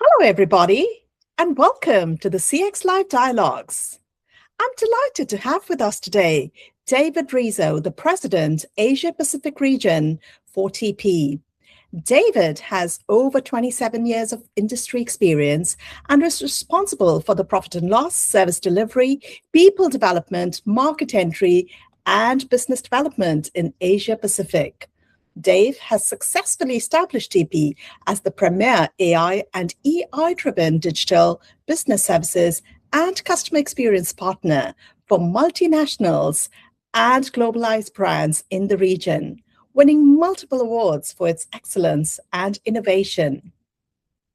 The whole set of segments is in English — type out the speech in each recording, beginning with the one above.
Hello, everybody, and welcome to the CX Live Dialogues. I'm delighted to have with us today David Rizzo, the President, Asia Pacific Region for TP. David has over 27 years of industry experience and is responsible for the profit and loss, service delivery, people development, market entry, and business development in Asia Pacific. Dave has successfully established TP as the premier AI and EI-driven digital business services and customer experience partner for multinationals and globalized brands in the region, winning multiple awards for its excellence and innovation.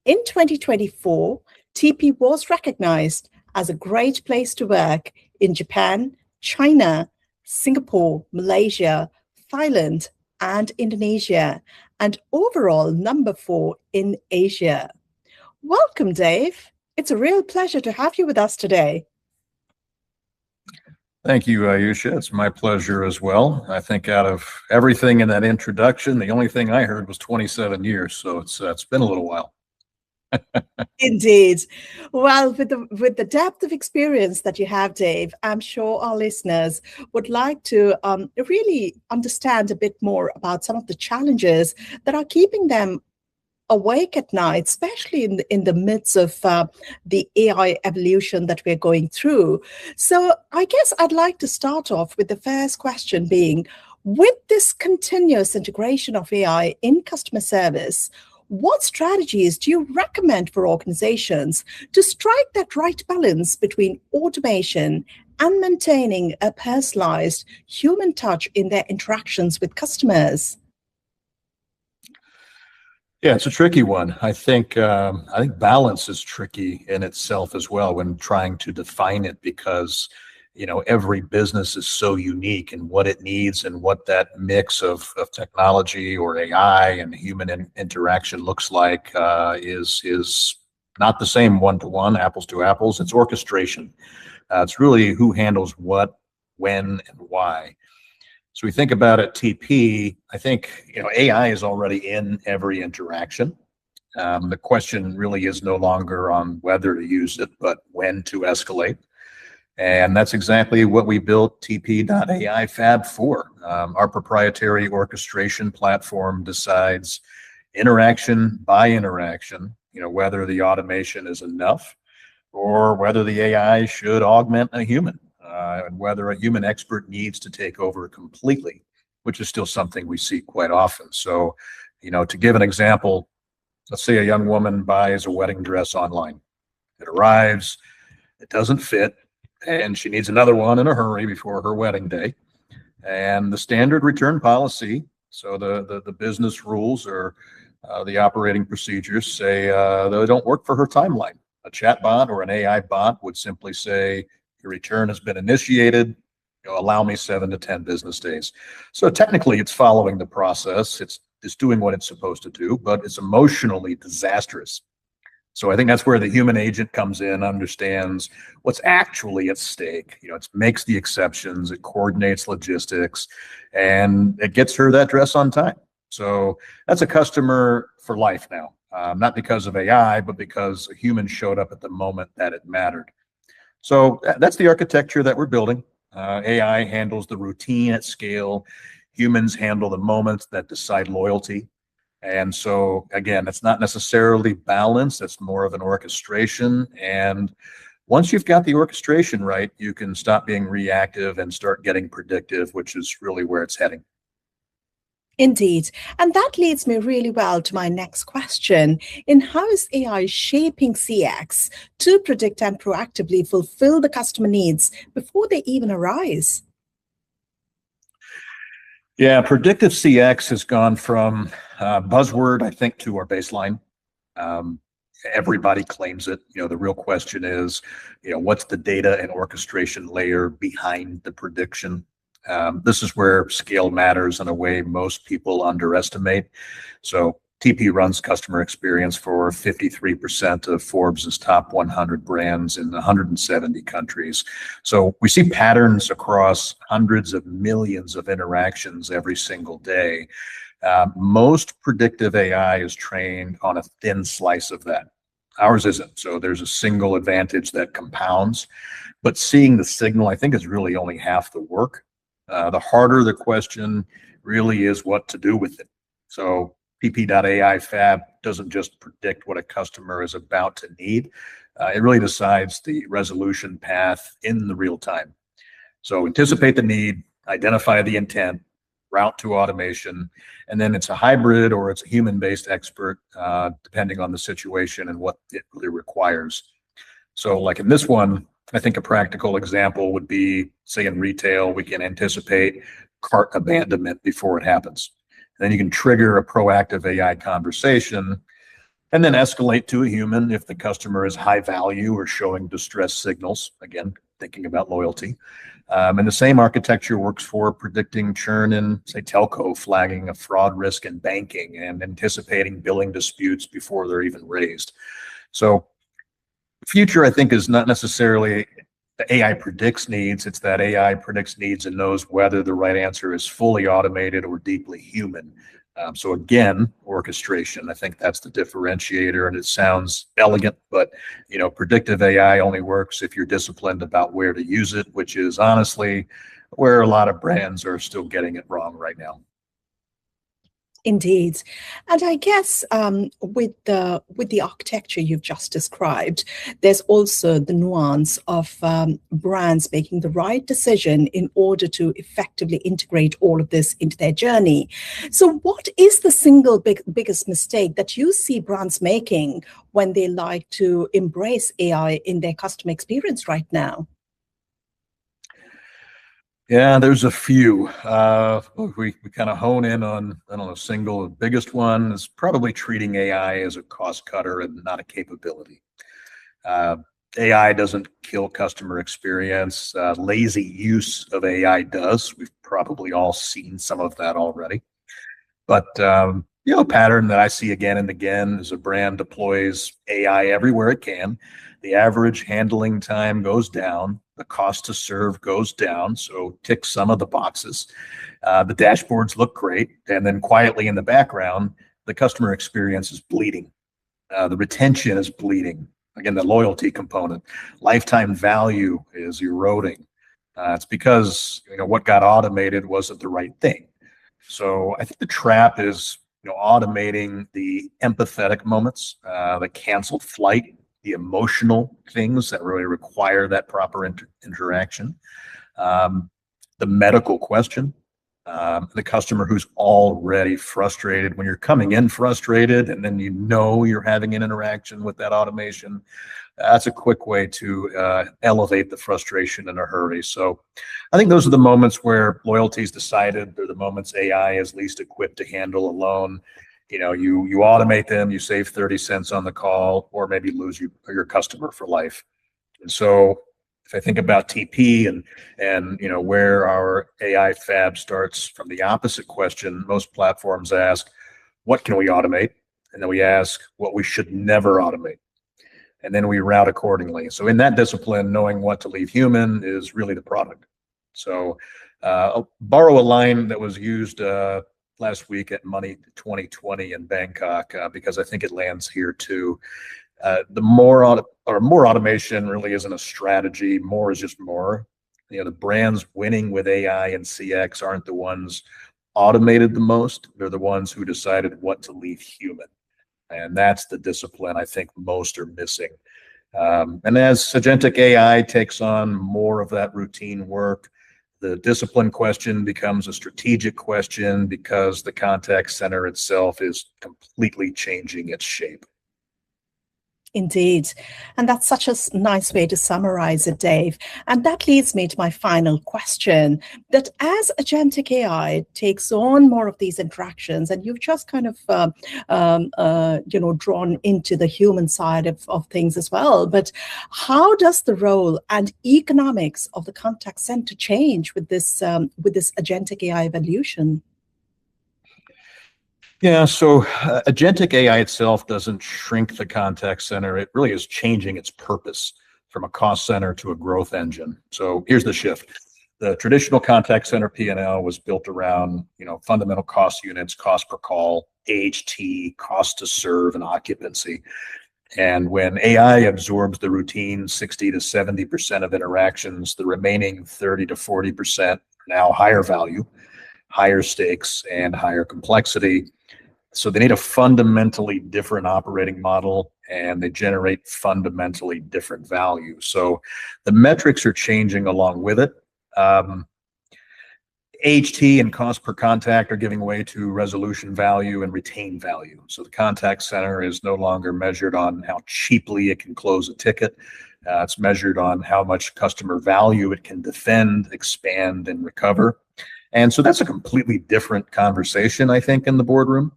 In 2024, TP was recognized as a great place to work in Japan, China, Singapore, Malaysia, Thailand, and Indonesia, and overall number 4 in Asia. Welcome, Dave. It's a real pleasure to have you with us today. Thank you, Ayesha. It's my pleasure as well. I think out of everything in that introduction, the only thing I heard was 27 years, so it's been a little while. Indeed. Well, with the depth of experience that you have, Dave, I'm sure our listeners would like to really understand a bit more about some of the challenges that are keeping them awake at night, especially in the midst of the AI evolution that we're going through. So I guess I'd like to start off with the first question being, with this continuous integration of AI in customer service, what strategies do you recommend for organizations to strike that right balance between automation and maintaining a personalized human touch in their interactions with customers? Yeah, it's a tricky one. I think balance is tricky in itself as well when trying to define it, because every business is so unique in what it needs and what that mix of technology or AI and human interaction looks like is not the same one-to-one, apples to apples. It's orchestration. It's really who handles what, when, and why. So we think about it, TP, I think AI is already in every interaction. The question really is no longer on whether to use it, but when to escalate. And that's exactly what we built TP.ai Fab for. Our proprietary orchestration platform decides interaction by interaction, whether the automation is enough or whether the AI should augment a human, and whether a human expert needs to take over completely, which is still something we see quite often. So, to give an example, let's say a young woman buys a wedding dress online. It arrives, it doesn't fit, and she needs another one in a hurry before her wedding day. And the standard return policy, so the business rules or the operating procedures say they don't work for her timeline. A chatbot or an AI bot would simply say, your return has been initiated, allow me 7 to 10 business days. So technically it's following the process, it's doing what it's supposed to do, but it's emotionally disastrous. So I think that's where the human agent comes in, understands what's actually at stake. It makes the exceptions, it coordinates logistics, and it gets her that dress on time. So that's a customer for life now, not because of AI, but because a human showed up at the moment that it mattered. So that's the architecture that we're building. AI handles the routine at scale. Humans handle the moments that decide loyalty. And so, again, it's not necessarily balance. It's more of an orchestration. And once you've got the orchestration right, you can stop being reactive and start getting predictive, which is really where it's heading. Indeed. And that leads me really well to my next question. In how is AI shaping CX to predict and proactively fulfill the customer needs before they even arise? Yeah, predictive CX has gone from buzzword, I think, to our baseline. Everybody claims it. The real question is, what's the data and orchestration layer behind the prediction? This is where scale matters in a way most people underestimate. So TP runs customer experience for 53% of Forbes' top 100 brands in 170 countries. So we see patterns across hundreds of millions of interactions every single day. Most predictive AI is trained on a thin slice of that. Ours isn't. So there's a single advantage that compounds, but seeing the signal, I think, is really only half the work. The harder the question really is what to do with it. So PP.AI Fab doesn't just predict what a customer is about to need. It really decides the resolution path in the real time. So anticipate the need, identify the intent, route to automation, and then it's a hybrid or it's a human-based expert, depending on the situation and what it really requires. So like in this one, I think a practical example would be, say in retail, we can anticipate cart abandonment before it happens. And then you can trigger a proactive AI conversation and then escalate to a human if the customer is high value or showing distress signals. Again, thinking about loyalty. And the same architecture works for predicting churn in, say, telco, flagging a fraud risk in banking, and anticipating billing disputes before they're even raised. So the future, I think, is not necessarily the AI predicts needs. It's that AI predicts needs and knows whether the right answer is fully automated or deeply human. So again, orchestration, I think that's the differentiator, and it sounds elegant, but predictive AI only works if you're disciplined about where to use it, which is honestly where a lot of brands are still getting it wrong right now. Indeed. And I guess with the architecture you've just described, there's also the nuance of brands making the right decision in order to effectively integrate all of this into their journey. So what is the single biggest mistake that you see brands making when they like to embrace AI in their customer experience right now? Yeah, there's a few. We kind of hone in on, I don't know, single. The biggest one is probably treating AI as a cost cutter and not a capability. Uh, AI doesn't kill customer experience. Lazy use of AI does. We've probably all seen some of that already. But a pattern that I see again and again is a brand deploys AI everywhere it can. The average handling time goes down. The cost to serve goes down. So tick some of the boxes. The dashboards look great. And then quietly in the background, the customer experience is bleeding. The retention is bleeding. Again, the loyalty component. Lifetime value is eroding. It's because what got automated wasn't the right thing. So I think the trap is automating the empathetic moments, the canceled flight, the emotional things that really require that proper interaction, the medical question, the customer who's already frustrated. When you're coming in frustrated and then you're having an interaction with that automation, that's a quick way to elevate the frustration in a hurry. So I think those are the moments where loyalty is decided. They're the moments AI is least equipped to handle alone. You automate them, you save 30 cents on the call, or maybe lose your customer for life. And so if I think about TP and where our AI fab starts from the opposite question, most platforms ask, what can we automate? And then we ask what we should never automate. And then we route accordingly. So in that discipline, knowing what to leave human is really the product. So I'll borrow a line that was used last week at Money 2020 in Bangkok, because I think it lands here too. More automation really isn't a strategy. More is just more. The brands winning with AI and CX aren't the ones automated the most. They're the ones who decided what to leave human. And that's the discipline I think most are missing. And as agentic AI takes on more of that routine work, the discipline question becomes a strategic question because the contact center itself is completely changing its shape. Indeed. And that's such a nice way to summarize it, Dave. And that leads me to my final question, that as agentic AI takes on more of these interactions, and you've just kind of, drawn into the human side of things as well, but how does the role and economics of the contact center change with this agentic AI evolution? Yeah, so agentic AI itself doesn't shrink the contact center. It really is changing its purpose from a cost center to a growth engine. So here's the shift. The traditional contact center P&L was built around, fundamental cost units, cost per call, AHT, cost to serve, and occupancy. And when AI absorbs the routine 60 to 70% of interactions, the remaining 30 to 40% now higher value, higher stakes, and higher complexity. So they need a fundamentally different operating model, and they generate fundamentally different value. So the metrics are changing along with it. HT and cost per contact are giving way to resolution value and retain value. So the contact center is no longer measured on how cheaply it can close a ticket. It's measured on how much customer value it can defend, expand, and recover. And so that's a completely different conversation, I think, in the boardroom.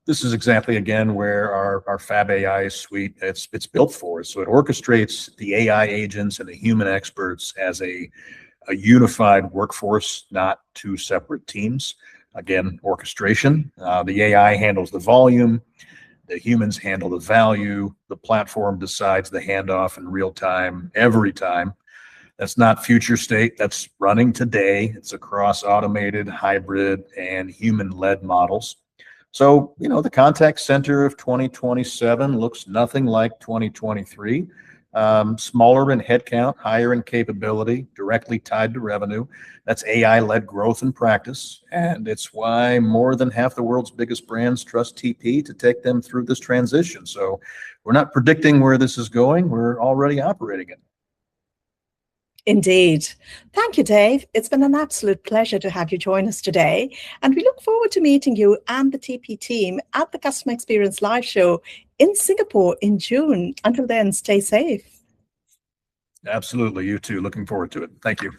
This is exactly, again, where our Fab AI suite, it's built for. So it orchestrates the AI agents and the human experts as a unified workforce, not two separate teams. Again, orchestration. The AI handles the volume, the humans handle the value, the platform decides the handoff in real time, every time. That's not future state, that's running today. It's across automated, hybrid, and human-led models. So, the contact center of 2027 looks nothing like 2023. Smaller in headcount, higher in capability, directly tied to revenue. That's AI-led growth in practice. And it's why more than half the world's biggest brands trust TP to take them through this transition. So we're not predicting where this is going. We're already operating it. Indeed. Thank you, Dave. It's been an absolute pleasure to have you join us today. And we look forward to meeting you and the TP team at the Customer Experience Live Show in Singapore in June. Until then, stay safe. Absolutely. You too. Looking forward to it. Thank you.